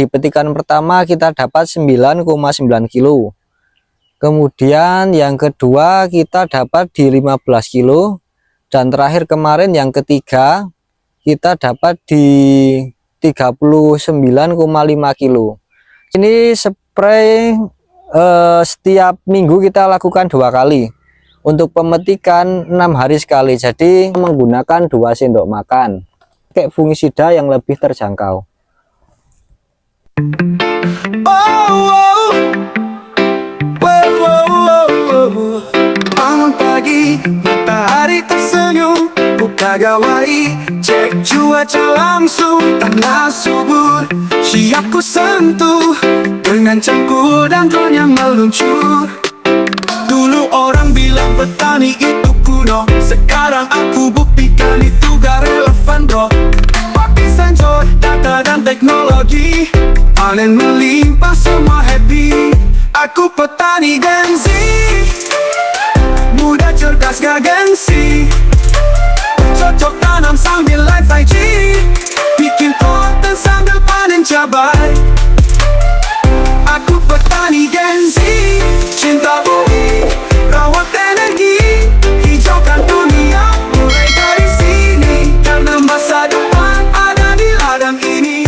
di petikan pertama kita dapat 9,9 kilo. Kemudian yang kedua kita dapat di 15 kilo. Dan terakhir kemarin yang ketiga kita dapat di 39,5 kilo. Ini spray setiap minggu kita lakukan 2 kali. Untuk pemetikan 6 hari sekali. Jadi menggunakan 2 sendok makan. Kayak fungisida yang lebih terjangkau. Bangun pagi, matahari tersenyum, buka gawai, cek cuaca langsung, tanah subur, siap ku sentuh, dengan cangkul dan drone yang meluncur. Dulu orang bilang petani itu kuno, sekarang aku buktikan itu gak relevan bro. Pakai sensor, data dan teknologi, panen melimpah semua happy. Aku petani Gen Z, muda cerdas gak gengsi, cocok tanam sambil live IG, bikin konten sambil panen cabai. Aku petani Gen Z, cinta bumi, rawat energi, hijaukan dunia mulai dari sini, karena masa depan ada di ladang ini.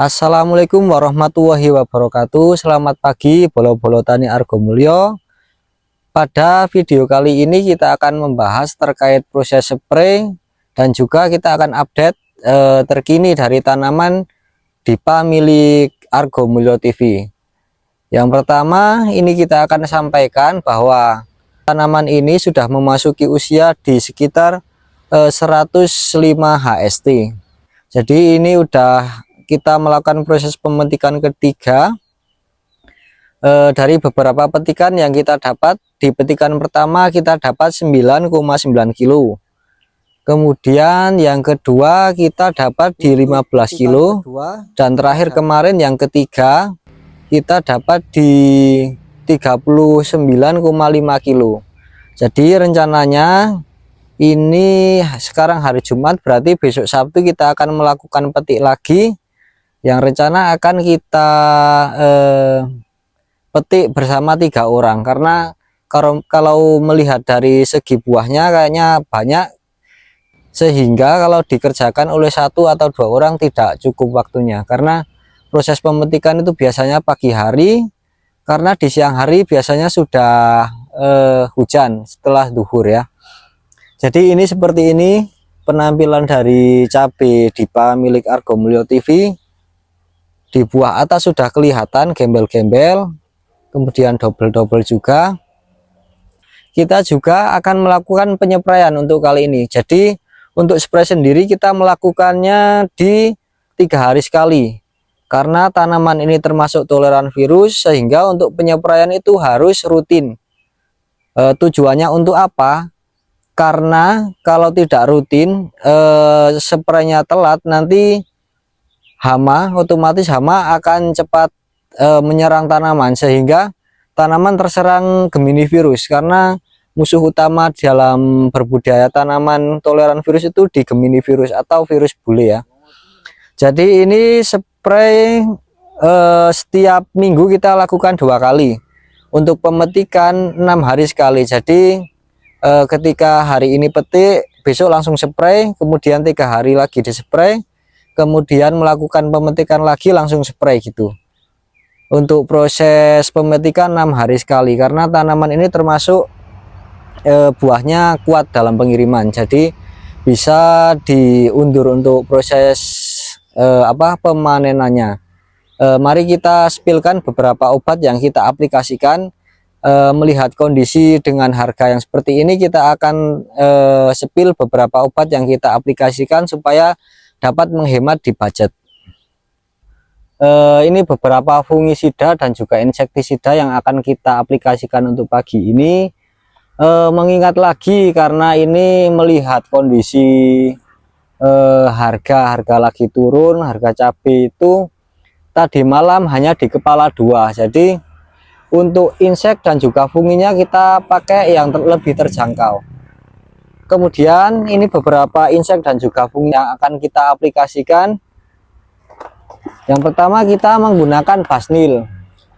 Assalamualaikum warahmatullahi wabarakatuh. Selamat pagi bolo-bolo tani Argomulyo. Pada video kali ini kita akan membahas terkait proses spray dan juga kita akan update terkini dari tanaman Dipa milik Argomulyo TV. Yang pertama ini kita akan sampaikan bahwa tanaman ini sudah memasuki usia di sekitar 105 HST. Jadi ini udah kita melakukan proses pemetikan ketiga dari beberapa petikan yang kita dapat. Di petikan pertama kita dapat 9,9 kilo. Kemudian yang kedua kita dapat di 15 kilo. Dan terakhir kemarin yang ketiga kita dapat di 39,5 kilo. Jadi rencananya ini sekarang hari Jumat, berarti besok Sabtu kita akan melakukan petik lagi, yang rencana akan kita petik bersama 3 orang, karena kalau melihat dari segi buahnya kayaknya banyak, sehingga kalau dikerjakan oleh 1 atau 2 orang tidak cukup waktunya, karena proses pemetikan itu biasanya pagi hari, karena di siang hari biasanya sudah hujan setelah duhur ya. Jadi ini seperti ini penampilan dari cabai Dipa milik Argomulyo TV. Di buah atas sudah kelihatan gembel-gembel, kemudian double-double juga. Kita juga akan melakukan penyepraian untuk kali ini. Jadi untuk spray sendiri kita melakukannya di 3 hari sekali, karena tanaman ini termasuk toleran virus, sehingga untuk penyepraian itu harus rutin. Tujuannya untuk apa? Karena kalau tidak rutin, spraynya telat, nanti otomatis hama akan cepat menyerang tanaman, sehingga tanaman terserang Gemini virus, karena musuh utama dalam berbudidaya tanaman toleran virus itu di Gemini virus atau virus bule ya. Jadi ini spray setiap minggu kita lakukan 2 kali. Untuk pemetikan 6 hari sekali. Jadi ketika hari ini petik, besok langsung spray, kemudian 3 hari lagi dispray, kemudian melakukan pemetikan lagi langsung spray gitu. Untuk proses pemetikan 6 hari sekali, karena tanaman ini termasuk buahnya kuat dalam pengiriman, jadi bisa diundur untuk proses pemanenannya. Mari kita spilkan beberapa obat yang kita aplikasikan. Melihat kondisi dengan harga yang seperti ini, kita akan spil beberapa obat yang kita aplikasikan supaya dapat menghemat di budget. Ini beberapa fungisida dan juga insektisida yang akan kita aplikasikan untuk pagi ini. Mengingat lagi karena ini melihat kondisi harga lagi turun, harga cabai itu tadi malam hanya di kepala 2. Jadi untuk insek dan juga funginya kita pakai yang lebih terjangkau. Kemudian ini beberapa insek dan juga fungi yang akan kita aplikasikan. Yang pertama kita menggunakan Basnil.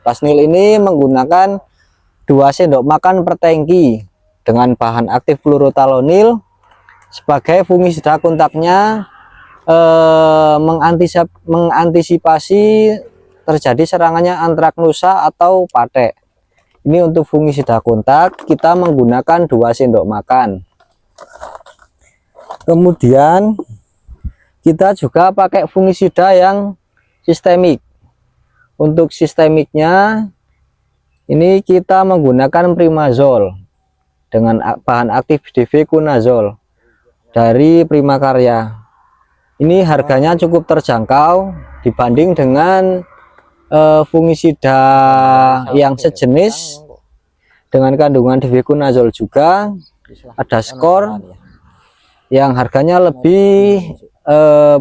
Basnil ini menggunakan 2 sendok makan per tangki dengan bahan aktif fluorotalonil sebagai fungisida kontaknya, mengantisipasi terjadi serangannya antraknosa atau patek. Ini untuk fungisida kontak kita menggunakan 2 sendok makan. Kemudian kita juga pakai fungisida yang sistemik. Untuk sistemiknya ini kita menggunakan Primazol dengan bahan aktif difeconazole dari Primakarya. Ini harganya cukup terjangkau dibanding dengan fungisida yang sejenis dengan kandungan difeconazole juga. Ada skor yang harganya lebih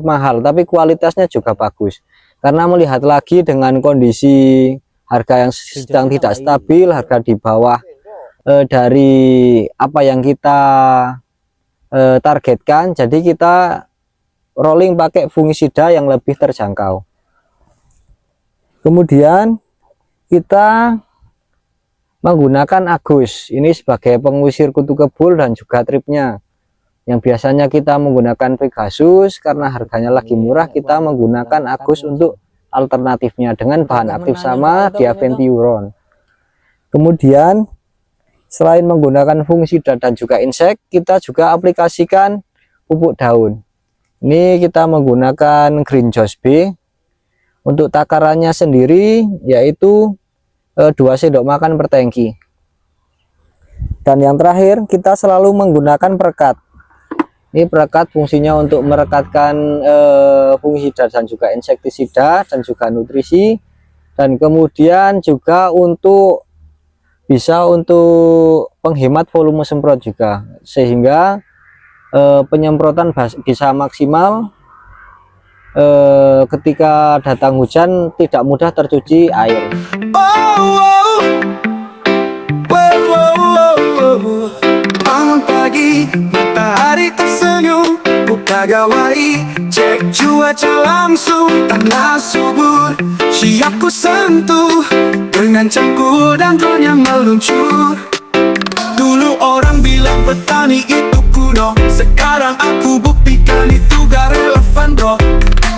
mahal, tapi kualitasnya juga bagus. Karena melihat lagi dengan kondisi harga yang sedang tidak stabil, harga di bawah dari apa yang kita targetkan, jadi kita rolling pakai fungisida yang lebih terjangkau. Kemudian kita menggunakan Agus ini sebagai pengusir kutu kebul dan juga tripnya. Yang biasanya kita menggunakan Pegasus, karena harganya lagi murah kita menggunakan Agus untuk alternatifnya dengan bahan aktif sama diaventiuron. Kemudian selain menggunakan fungisida dan juga insek, kita juga aplikasikan pupuk daun. Ini kita menggunakan Green Joss B. Untuk takarannya sendiri yaitu 2 sendok makan per tangki. Dan yang terakhir kita selalu menggunakan perekat. Ini perekat fungsinya untuk merekatkan fungisida dan juga insektisida dan juga nutrisi, dan kemudian juga untuk bisa untuk penghemat volume semprot juga, sehingga penyemprotan bisa maksimal ketika datang hujan tidak mudah tercuci air. Bangun pagi, matahari tersenyum, buka gawai, cek cuaca langsung, tanah subur, siap ku sentuh, dengan cangkul dan drone yang meluncur. Dulu orang bilang petani itu kuno, sekarang aku buktikan itu gak relevan bro.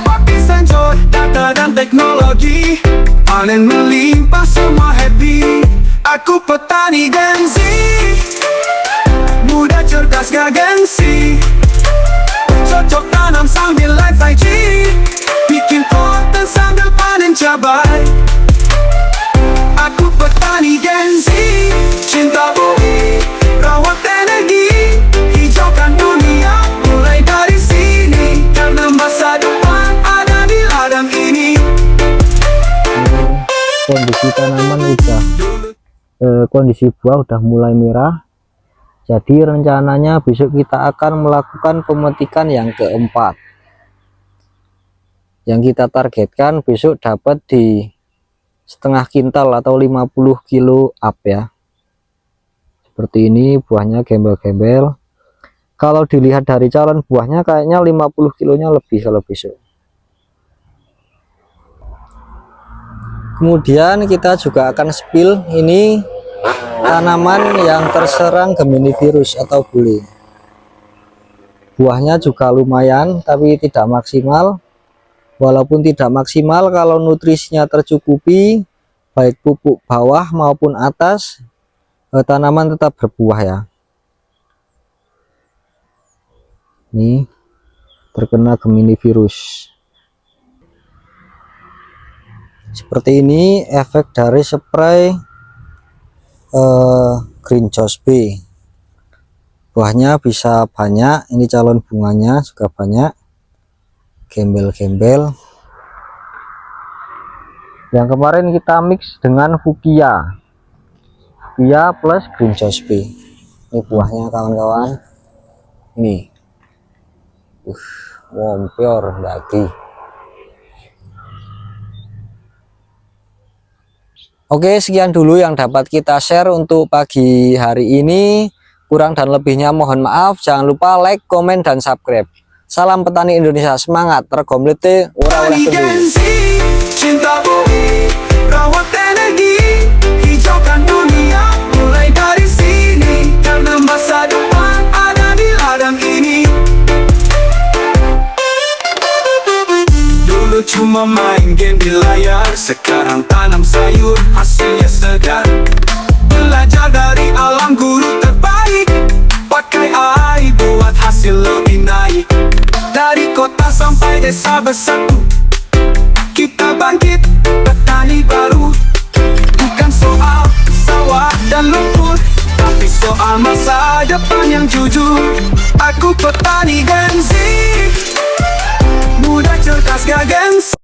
Pakai sensor, data dan teknologi, panen melimpah semua happy. Aku petani Gen Z, muda cerdas gak gengsi, cocok tanam sambil live IG, bikin konten sambil panen cabai. Aku petani Gen Z, cinta bumi, rawat energi, hijaukan dunia, mulai dari sini, karena masa depan ada di ladang ini. Kondisi tanaman udah kondisi buah udah mulai merah, jadi rencananya besok kita akan melakukan pemetikan yang keempat. Yang kita targetkan besok dapat di setengah kintal atau 50 kilo up ya. Seperti ini buahnya gembel-gembel. Kalau dilihat dari calon buahnya kayaknya 50 kilonya lebih kalau besok. Kemudian kita juga akan spill ini tanaman yang terserang Gemini virus atau bule. Buahnya juga lumayan tapi tidak maksimal. Walaupun tidak maksimal, kalau nutrisinya tercukupi baik pupuk bawah maupun atas, tanaman tetap berbuah ya. Ini terkena Gemini virus. Seperti ini efek dari spray Green Joss B. Buahnya bisa banyak, ini calon bunganya juga banyak, gembel-gembel. Yang kemarin kita mix dengan Fukia plus Green Joss B. Ini buahnya kawan-kawan, ini ngompior lagi. Oke, sekian dulu yang dapat kita share untuk pagi hari ini. Kurang dan lebihnya mohon maaf. Jangan lupa like, komen, dan subscribe. Salam petani Indonesia, semangat, tergomlete, ora oleh cuma main game di layar. Sekarang tanam sayur, hasilnya segar. Belajar dari alam, guru terbaik. Pakai AI buat hasil lebih naik. Dari kota sampai desa bersatu,